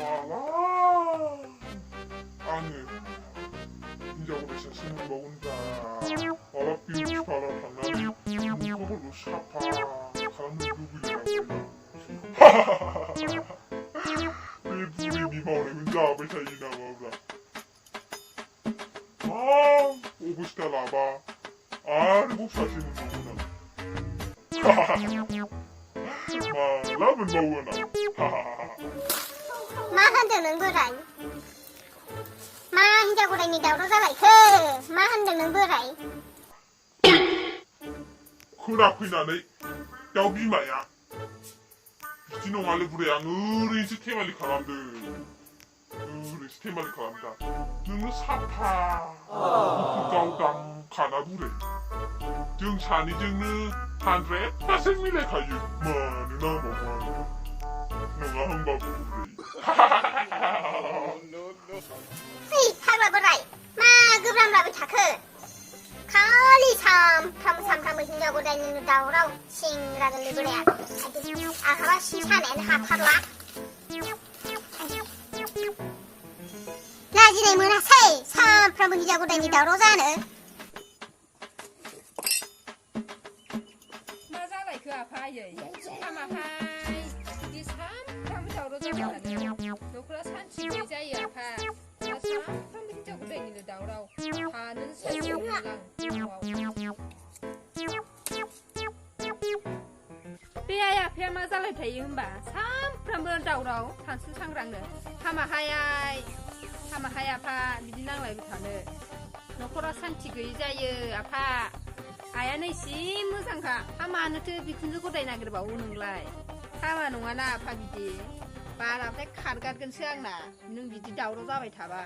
말라. 아니, 인자고래 자신을 먹은다. 어랍비우지 바라 장난이 무거울로 샤파 가는 누구이라고. 왜 불이 미마오래 혼자 앞을 차이나 봐라. 오고 싶다 라바. 아르고 사시는 거구나. 말라면 먹으나. 마 한대는 뭐라이? 마 인자고래니 다우러 자라이 마 한대는 뭐라이? 그나그나네 야비마야. 미친놈 알레 부레야. 으리 스테말리 가람들. 으리 스테말리 가람다. 너는 사파. 가우당 가나 부레. 등 산이 증는 한레 파생밀레 가유. 마누나 뭐만. 너가 한바 부레. 이 타그라 뭐라이? 마 그브람라브 차크. 칼리 참 프라무 인자고래니 다우러 싱라글리 부레야. 아가바 시사낸 하파라. 라지네 문화 세이 참 프라무 인자고래니 다우러 자는. Masalah ke apa ya? Sama hai di sam kamu tahu roda mana? Nukra sanci beja ya apa? Sam kamu tidak boleh ni tahu tahu. Hanen saya ulang. Dia ya pia masalah tahu mbak. Sam kamu tahu tahu. Hansu sangrang deh. Sama hai apa? Di nang lagi thane. Nukra sanci beja ya apa? आयानो एसे मोजांखा हामानोथो बिखुनजोखौ दाय नागिरबावो नोंलाय हामा नङाना आफा बिदि बारानिफ्राय खारगारगोनसो आंना नों बिदि दावराव जाबाय थाबा